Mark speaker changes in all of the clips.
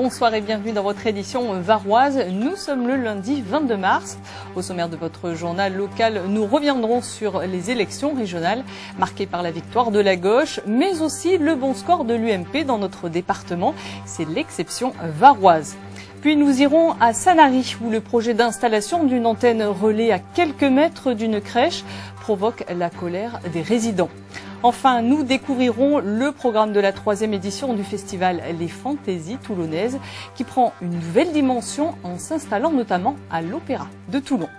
Speaker 1: bonsoir et bienvenue dans votre édition varoise. Nous sommes le lundi 22 mars. Au sommaire de votre journal local, nous reviendrons sur les élections régionales marquées par la victoire de la gauche, mais aussi le bon score de l'UMP dans notre département. C'est l'exception varoise. Puis nous irons à Sanary, où le projet d'installation d'une antenne relais à quelques mètres d'une crèche provoque la colère des résidents. Enfin, nous découvrirons le programme de la 3e édition du festival Les Fantaisies Toulonnaises, qui prend une nouvelle dimension en s'installant notamment à l'Opéra de Toulon.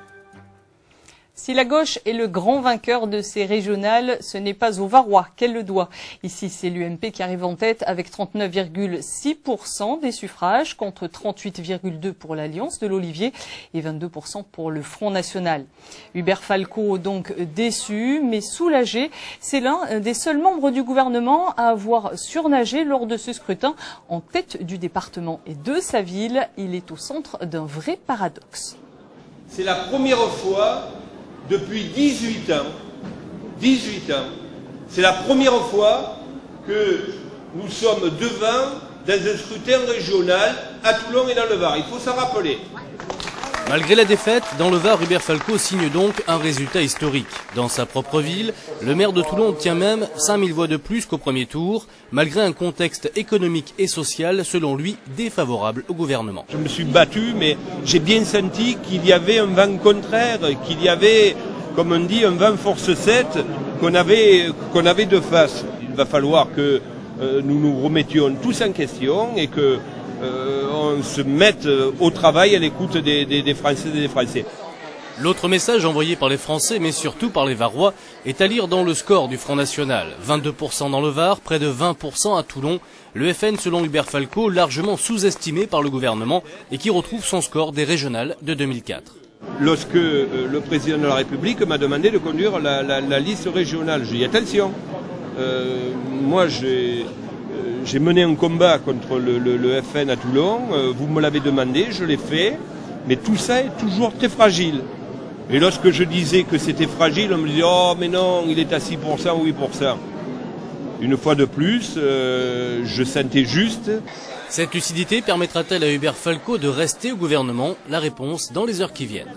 Speaker 1: Si la gauche est le grand vainqueur de ces régionales, ce n'est pas aux Varois qu'elle le doit. Ici, c'est l'UMP qui arrive en tête avec 39,6% des suffrages contre 38,2% pour l'Alliance de l'Olivier et 22% pour le Front National. Hubert Falco, donc déçu, mais soulagé. C'est l'un des seuls membres du gouvernement à avoir surnagé lors de ce scrutin en tête du département et de sa ville. Il est au centre d'un vrai paradoxe.
Speaker 2: C'est la première fois depuis 18 ans, c'est la première fois que nous sommes devant dans un scrutin régional à Toulon et dans le Var. Il faut s'en rappeler.
Speaker 3: Malgré la défaite, dans le Var, Hubert Falco signe donc un résultat historique. Dans sa propre ville, le maire de Toulon obtient même 5000 voix de plus qu'au premier tour, malgré un contexte économique et social, selon lui, défavorable au gouvernement.
Speaker 2: Je me suis battu, mais j'ai bien senti qu'il y avait un vent contraire, qu'il y avait, comme on dit, un vent force 7 qu'on avait de face. Il va falloir que nous nous remettions tous en question et que on se mette au travail à l'écoute des Français et des Français.
Speaker 3: L'autre message envoyé par les Français, mais surtout par les Varois, est à lire dans le score du Front National. 22% dans le Var, près de 20% à Toulon. Le FN, selon Hubert Falco, largement sous-estimé par le gouvernement et qui retrouve son score des régionales de 2004.
Speaker 2: Lorsque le président de la République m'a demandé de conduire la liste régionale, j'ai dit attention, moi j'ai mené un combat contre le FN à Toulon, vous me l'avez demandé, je l'ai fait, mais tout ça est toujours très fragile. Et lorsque je disais que c'était fragile, on me disait « Oh mais non, il est à 6% ou 8%. » Une fois de plus, je sentais juste.
Speaker 3: Cette lucidité permettra-t-elle à Hubert Falco de rester au gouvernement? La réponse dans les heures qui viennent.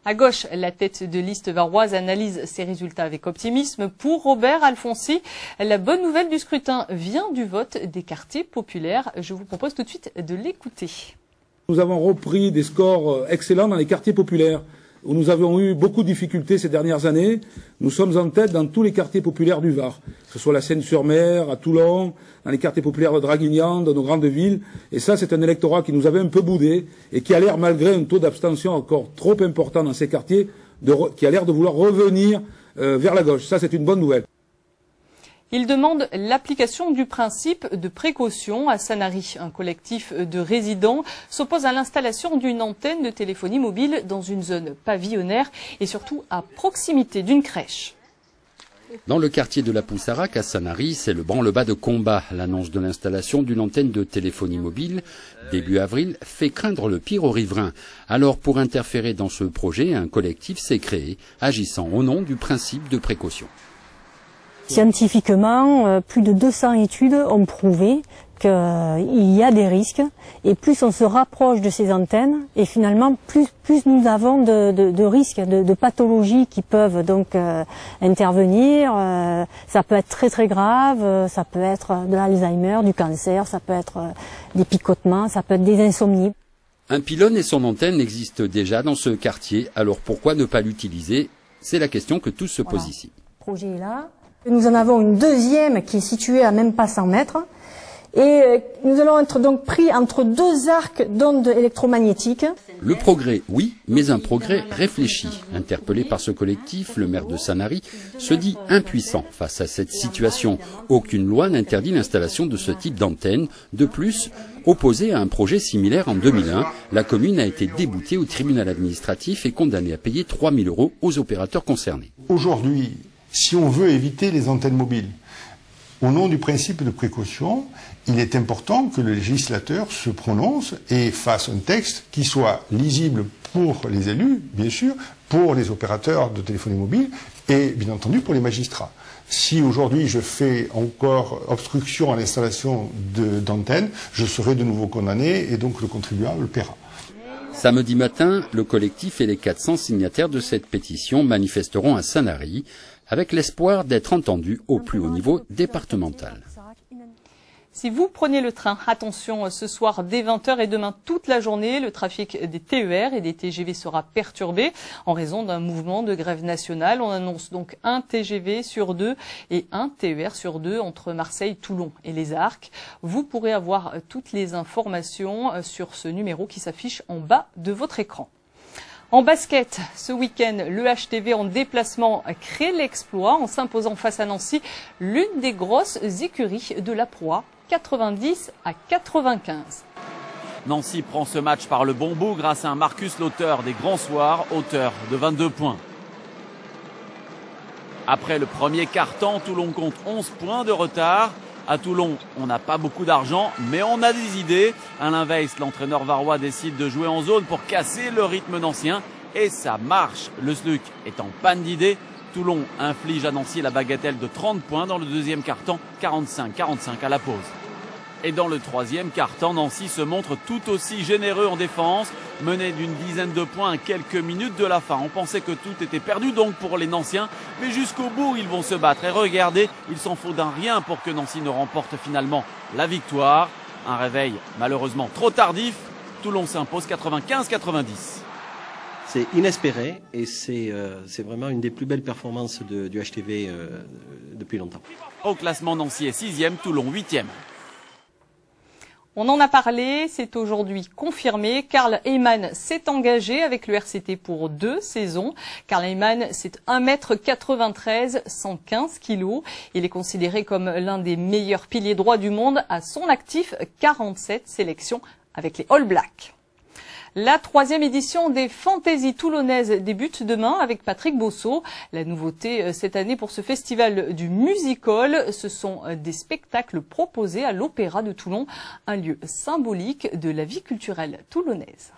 Speaker 1: À gauche, la tête de liste varoise analyse ses résultats avec optimisme. Pour Robert Alfonsi, la bonne nouvelle du scrutin vient du vote des quartiers populaires. Je vous propose tout de suite de l'écouter.
Speaker 4: Nous avons repris des scores excellents dans les quartiers populaires, où nous avons eu beaucoup de difficultés ces dernières années. Nous sommes en tête dans tous les quartiers populaires du Var, que ce soit la Seine-sur-Mer, à Toulon, dans les quartiers populaires de Draguignan, dans nos grandes villes. Et ça, c'est un électorat qui nous avait un peu boudé et qui a l'air, malgré un taux d'abstention encore trop important dans ces quartiers, qui a l'air de vouloir revenir vers la gauche. Ça, c'est une bonne nouvelle.
Speaker 1: Il demande l'application du principe de précaution à Sanary. Un collectif de résidents s'oppose à l'installation d'une antenne de téléphonie mobile dans une zone pavillonnaire et surtout à proximité d'une crèche.
Speaker 5: Dans le quartier de la Poussarac à Sanary, c'est le branle-bas de combat. L'annonce de l'installation d'une antenne de téléphonie mobile, début avril, fait craindre le pire aux riverains. Alors, pour interférer dans ce projet, un collectif s'est créé, agissant au nom du principe de précaution.
Speaker 6: Scientifiquement, plus de 200 études ont prouvé qu'il y a des risques et plus on se rapproche de ces antennes et finalement plus nous avons de risques, de pathologies qui peuvent donc intervenir. Ça peut être très très grave, ça peut être de l'Alzheimer, du cancer, ça peut être des picotements, ça peut être des insomnies.
Speaker 5: Un pylône et son antenne existent déjà dans ce quartier, alors pourquoi ne pas l'utiliser? C'est la question que tous se posent ici.
Speaker 6: Le projet est là. Nous en avons une deuxième qui est située à même pas 100 mètres. Et nous allons être donc pris entre deux arcs d'ondes électromagnétiques.
Speaker 5: Le progrès, oui, mais un progrès réfléchi. Interpellé par ce collectif, le maire de Sanary se dit impuissant face à cette situation. Aucune loi n'interdit l'installation de ce type d'antenne. De plus, opposée à un projet similaire en 2001, la commune a été déboutée au tribunal administratif et condamnée à payer 3 000 € aux opérateurs concernés.
Speaker 7: Aujourd'hui, si on veut éviter les antennes mobiles, Au nom du principe de précaution, il est important que le législateur se prononce et fasse un texte qui soit lisible pour les élus, bien sûr, pour les opérateurs de téléphonie mobile et, bien entendu, pour les magistrats. Si aujourd'hui je fais encore obstruction à l'installation d'antennes, je serai de nouveau condamné et donc le contribuable le paiera.
Speaker 5: Samedi matin, le collectif et les 400 signataires de cette pétition manifesteront à Sanary avec l'espoir d'être entendus au plus haut niveau départemental.
Speaker 1: Si vous prenez le train, attention, ce soir dès 20h et demain toute la journée, le trafic des TER et des TGV sera perturbé en raison d'un mouvement de grève nationale. On annonce donc un TGV sur 2 et un TER sur 2 entre Marseille, Toulon et les Arcs. Vous pourrez avoir toutes les informations sur ce numéro qui s'affiche en bas de votre écran. En basket, ce week-end, le HTV en déplacement crée l'exploit en s'imposant face à Nancy, l'une des grosses écuries de la proie, 90 à 95.
Speaker 8: Nancy prend ce match par le bon bout grâce à un Marcus l'auteur des grands soirs, auteur de 22 points. Après le premier quart-temps, Toulon compte 11 points de retard. À Toulon, on n'a pas beaucoup d'argent, mais on a des idées. Alain Weiss, l'entraîneur varois, décide de jouer en zone pour casser le rythme nancien. Et ça marche. Le SLUC est en panne d'idées. Toulon inflige à Nancy la bagatelle de 30 points dans le deuxième quart-temps, 45-45 à la pause. Et dans le troisième quart-temps, Nancy se montre tout aussi généreux en défense, mené d'une dizaine de points à quelques minutes de la fin. On pensait que tout était perdu donc pour les Nanciens, mais jusqu'au bout ils vont se battre. Et regardez, il s'en faut d'un rien pour que Nancy ne remporte finalement la victoire. Un réveil malheureusement trop tardif. Toulon s'impose 95-90.
Speaker 9: C'est inespéré et c'est vraiment une des plus belles performances du HTV depuis longtemps.
Speaker 8: Au classement, Nancy est 6e, Toulon 8e.
Speaker 1: On en a parlé, c'est aujourd'hui confirmé. Karl Heyman s'est engagé avec le RCT pour 2 saisons. Karl Heyman, c'est 1m93, 115 kg. Il est considéré comme l'un des meilleurs piliers droits du monde. À son actif, 47 sélections avec les All Blacks. La 3e édition des Fantaisies toulonnaises débute demain avec Patrick Bosso. La nouveauté cette année pour ce festival du music-hall, ce sont des spectacles proposés à l'Opéra de Toulon, un lieu symbolique de la vie culturelle toulonnaise.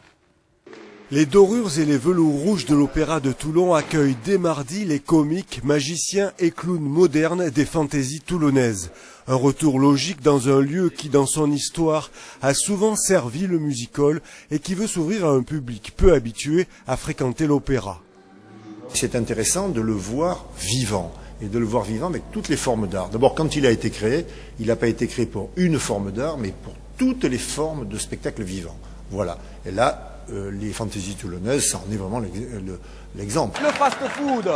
Speaker 10: Les dorures et les velours rouges de l'Opéra de Toulon accueillent dès mardi les comiques, magiciens et clowns modernes des fantaisies toulonnaises. Un retour logique dans un lieu qui, dans son histoire, a souvent servi le music-hall et qui veut s'ouvrir à un public peu habitué à fréquenter l'opéra.
Speaker 11: C'est intéressant de le voir vivant, et de le voir vivant avec toutes les formes d'art. D'abord, quand il a été créé, il n'a pas été créé pour une forme d'art, mais pour toutes les formes de spectacle vivant. Voilà. Et là, les fantaisies toulonnaises, ça en est vraiment l'exemple.
Speaker 12: Le fast-food,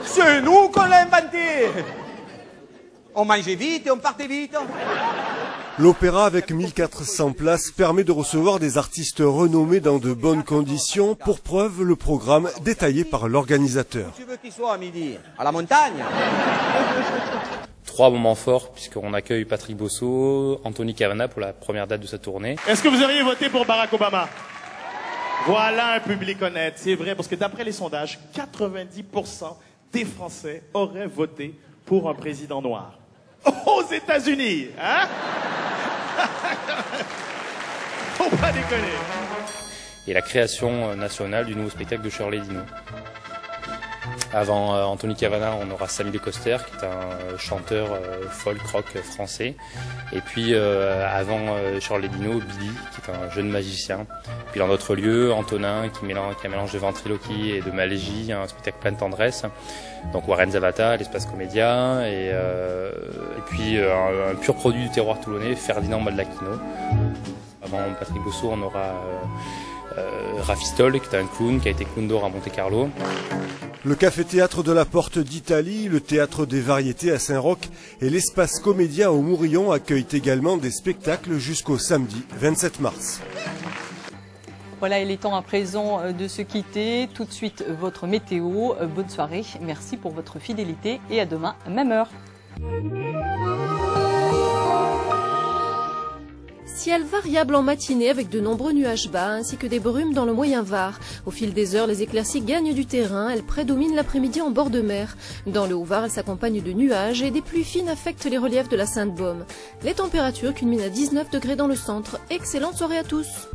Speaker 12: c'est nous qu'on l'a inventé. On mangeait vite et on partait vite.
Speaker 10: L'opéra avec 1400 places permet de recevoir des artistes renommés dans de bonnes conditions. Pour preuve, le programme détaillé par l'organisateur.
Speaker 12: Tu veux qu'il soit à midi? À la montagne?
Speaker 13: 3 moments forts puisqu'on accueille Patrick Bosso, Anthony Cavana pour la première date de sa tournée.
Speaker 14: Est-ce que vous auriez voté pour Barack Obama? Voilà un public honnête, c'est vrai, parce que d'après les sondages, 90% des Français auraient voté pour un président noir. Aux États-Unis, hein? Faut pas déconner.
Speaker 13: Et la création nationale du nouveau spectacle de Shirley Dino. Avant Anthony Cavana, on aura Samy Descoster, qui est un chanteur folk rock français. Et puis avant Shirley Dino, Billy, qui est un jeune magicien. Puis dans d'autres lieux, Antonin, qui a un mélange de ventriloquie et de malégie, un spectacle plein de tendresse. Donc Warren Zavata, l'Espace Comédia. Et puis un pur produit du terroir toulonnais, Ferdinand Baldacchino. Avant Patrick Bosso, on aura Rafistol, qui est un clown, qui a été clown d'or à Monte-Carlo.
Speaker 10: Le café-théâtre de la Porte d'Italie, le théâtre des variétés à Saint-Roch et l'espace Comédia au Mourillon accueillent également des spectacles jusqu'au samedi 27 mars.
Speaker 1: Voilà, il est temps à présent de se quitter. Tout de suite, votre météo. Bonne soirée. Merci pour votre fidélité et à demain, même heure.
Speaker 15: ciel variable en matinée avec de nombreux nuages bas ainsi que des brumes dans le moyen Var. Au fil des heures, les éclaircies gagnent du terrain. Elles prédominent l'après-midi en bord de mer. Dans le Haut-Var, elles s'accompagnent de nuages et des pluies fines affectent les reliefs de la Sainte-Baume. Les températures culminent à 19 degrés dans le centre. Excellente soirée à tous.